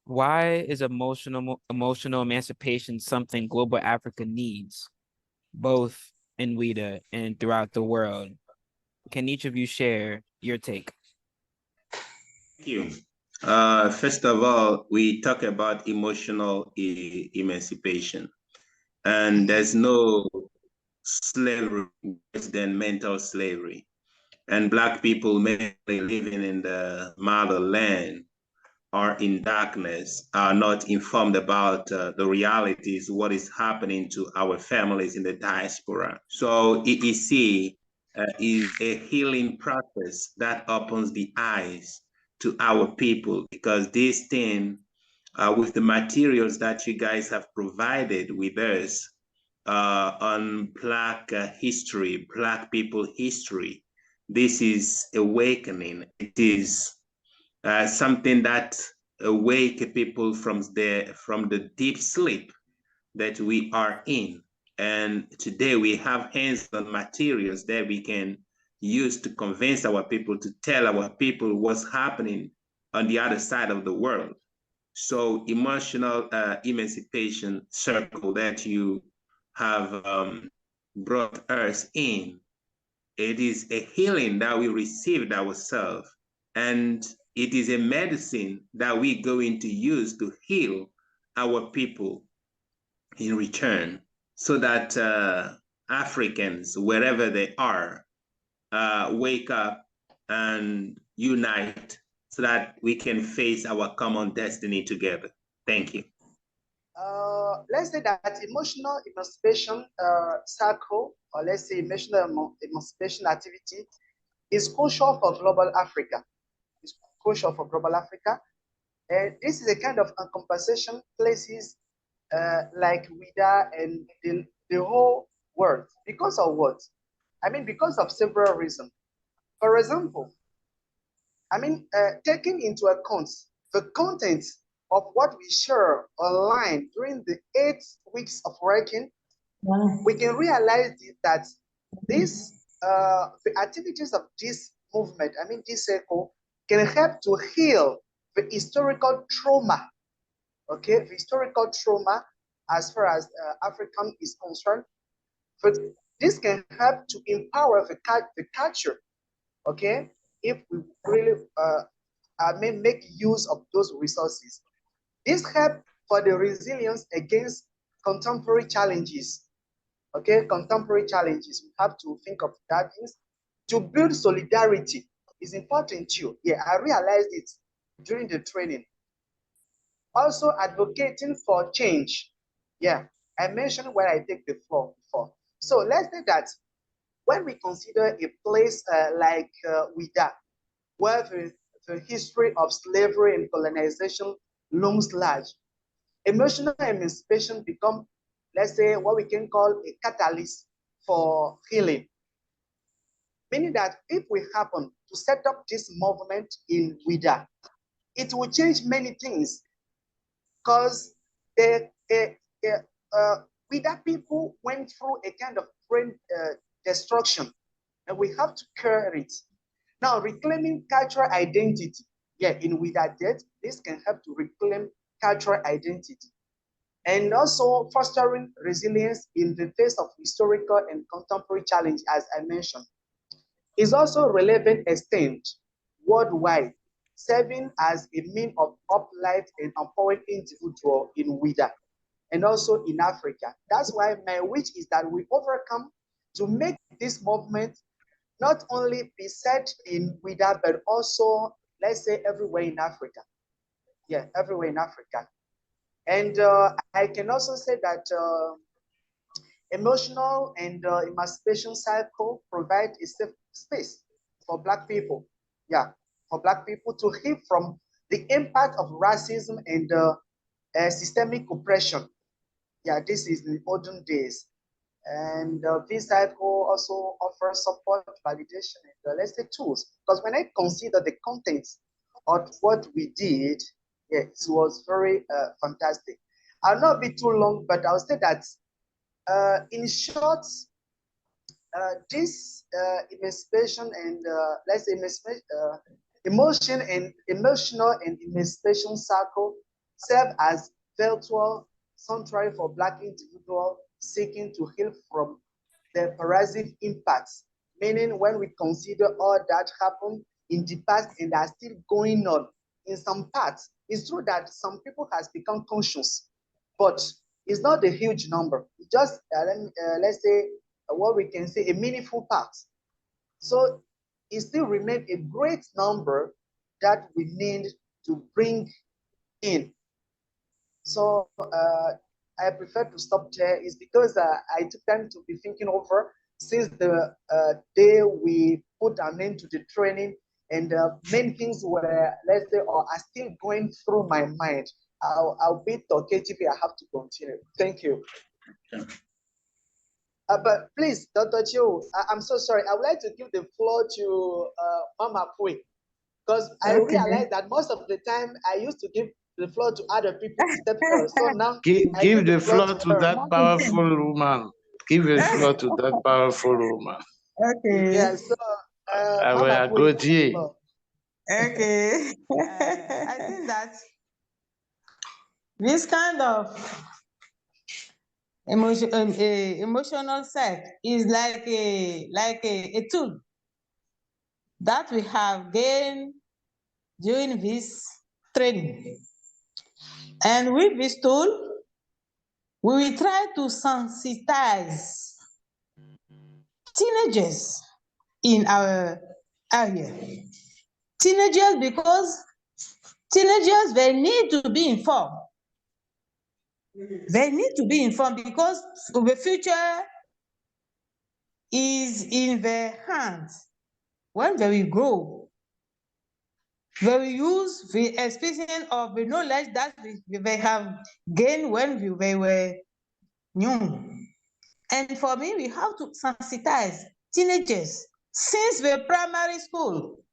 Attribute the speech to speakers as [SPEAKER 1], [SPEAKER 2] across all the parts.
[SPEAKER 1] Why is emotional emancipation something global Africa needs, both in Ouidah and throughout the world? Can each of you share your take?
[SPEAKER 2] Thank you. First of all, we talk about emotional emancipation, and there's no slavery worse than mental slavery. And Black people, mainly living in the motherland, are in darkness, are not informed about the realities, what is happening to our families in the diaspora. So EEC is a healing process that opens the eyes to our people, because this thing, with the materials that you guys have provided with us on Black history, Black people history, this is awakening. It is something that awake people from the deep sleep that we are in. And today we have hands-on materials that we can use to convince our people, to tell our people what's happening on the other side of the world. So emotional emancipation circle that you have brought us in, it is a healing that we received ourselves, and it is a medicine that we're going to use to heal our people in return, so that Africans, wherever they are, wake up and unite so that we can face our common destiny together. Thank you.
[SPEAKER 3] Let's say that emotional emancipation cycle, or let's say emotional emancipation activity, is crucial for global Africa. It's crucial for global Africa. And this is a kind of compensation places like Ouidah and the whole world. Because of what? I mean, because of several reasons. For example, taking into account the content of what we share online during the 8 weeks of working, we can realize that the activities of this movement, this circle, can help to heal the historical trauma, okay, the historical trauma as far as African is concerned. But this can help to empower the culture, okay, if we really make use of those resources. This help for the resilience against contemporary challenges. Okay, contemporary challenges. We have to think of that things. To build solidarity is important too. Yeah, I realized it during the training. Also advocating for change. Yeah, I mentioned where I take the floor before. So let's say that when we consider a place like Ouidah, where the history of slavery and colonization looms large, emotional emancipation become, let's say, what we can call a catalyst for healing. Meaning that if we happen to set up this movement in Ouidah, it will change many things, because the Ouidah people went through a kind of brain destruction, and we have to cure it. Now, reclaiming cultural identity, yeah, in Ouidah death, this can help to reclaim cultural identity, and also fostering resilience in the face of historical and contemporary challenge, as I mentioned. Is also relevant extent worldwide, serving as a means of uplight and empowering individual in Ouidah and also in Africa. That's why my wish is that we overcome to make this movement not only be set in Ouidah, but also, let's say, everywhere in Africa. Yeah, everywhere in Africa. And I can also say that emotional and emancipation cycle provide a safe space for Black people. Yeah, for Black people to heal from the impact of racism and systemic oppression. Yeah, this is in olden days. And this cycle also offers support, validation, and let's say tools. Because when I consider the contents of what we did, yeah, it was very fantastic. I'll not be too long, but I'll say that in short, this emancipation and let's say emotional and emancipation cycle serve as virtual sanctuary for Black individuals seeking to heal from the pervasive impacts, meaning when we consider all that happened in the past and are still going on in some parts, it's true that some people has become conscious, but it's not a huge number. It's just, let's say, what we can say, a meaningful part. So it still remains a great number that we need to bring in. So I prefer to stop there is because I took time to be thinking over since the day we put an end to the training, and many things were, let's say, or are still going through my mind. I'll be talkative. I have to continue. Thank you. But please, Dr. Chiu, I'm so sorry. I would like to give the floor to Mama Akpoue, because I realized that most of the time I used to give the floor to other people except her. So now
[SPEAKER 4] give the floor to that powerful woman. Give the floor to that powerful woman.
[SPEAKER 5] Okay.
[SPEAKER 3] Yeah, so
[SPEAKER 4] Mama Akpoue.
[SPEAKER 5] Okay. I think that this kind of emotional set is like a tool that we have gained during this training. And with this tool, we will try to sensitize teenagers in our area. Teenagers, because teenagers, they need to be informed. They need to be informed because the future is in their hands. When they will grow, they will use the experience of the knowledge that they have gained when they were young. And for me, we have to sensitize teenagers since the primary school.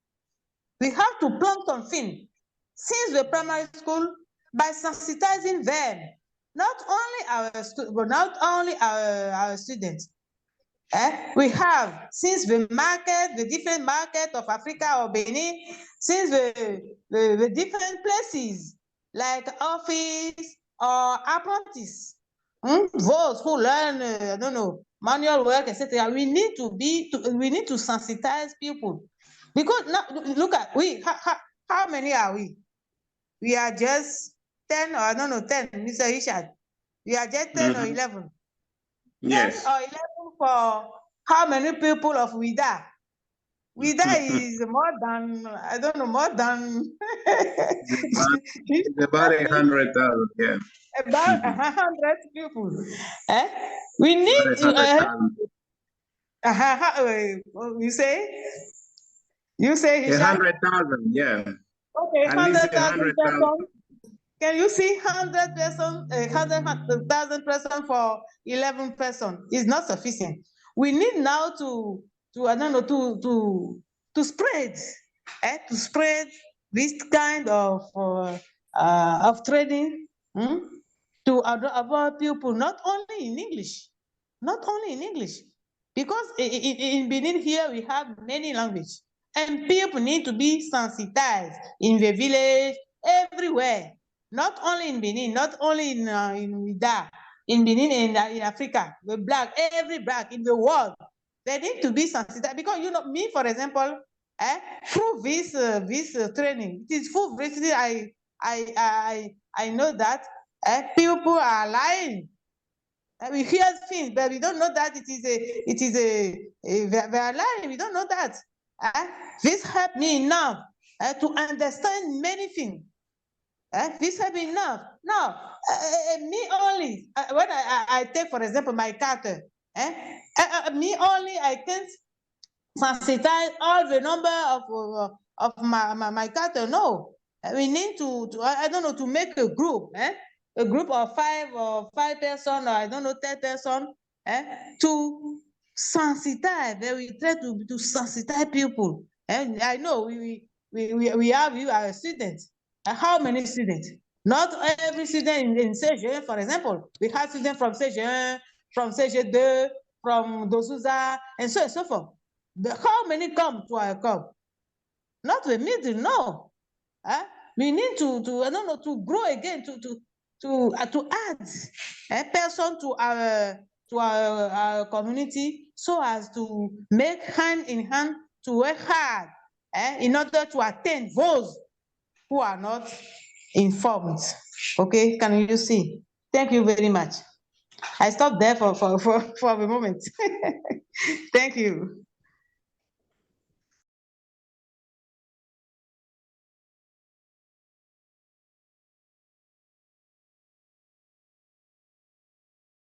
[SPEAKER 5] We have to plant on things since the primary school by sensitizing them, not only our students. We have, since the different market of Africa or Benin, since the different places like office or apprentice, those who learn, I don't know, manual work, etc. We need to sensitize people, because now look at how many are we? We are just 10 or I don't know 10, Mr. Richard. We are just 10 or 11.
[SPEAKER 2] Yes.
[SPEAKER 5] 10 or 11 for how many people of Ouidah? Ouidah is more than, I don't know, more than...
[SPEAKER 2] It's about 100,000, yeah.
[SPEAKER 5] About 100 people. We need you say? You say
[SPEAKER 2] 100,000, yeah.
[SPEAKER 5] Okay,
[SPEAKER 2] At least
[SPEAKER 5] 100,000 persons. Can you see 100 persons, 100,000 persons for 11 persons? It's not sufficient. We need now to I don't know, to spread this kind of training to other people, not only in English, because in Benin here we have many languages, and people need to be sensitized in the village, everywhere, not only in Benin, not only in Ouidah, in Benin and in Africa, every black in the world, they need to be sensitized, because me, for example, through this training, it is full recently I know that people are lying. We hear things, but we don't know that they are lying. We don't know that. This helped me enough to understand many things. This helped me enough. Now, me only, when I take, for example, my cattle, me only, I can't sensitize all the number of my cattle. No, we need to I don't know, to make a group, a group of 5 persons, or I don't know, 10 persons, to sensitize. We try to sensitize people. And I know we have you are students. How many students? Not every student in CHN, for example. We have students from CHN, from CG2, from Dosuza, and so forth. How many come to our club? Not the middle, no. we need to I don't know, to grow again, to add a person to our community, so as to make hand in hand to work hard in order to attain those who are not informed. Okay, can you see? Thank you very much. I stopped there for a moment. Thank you.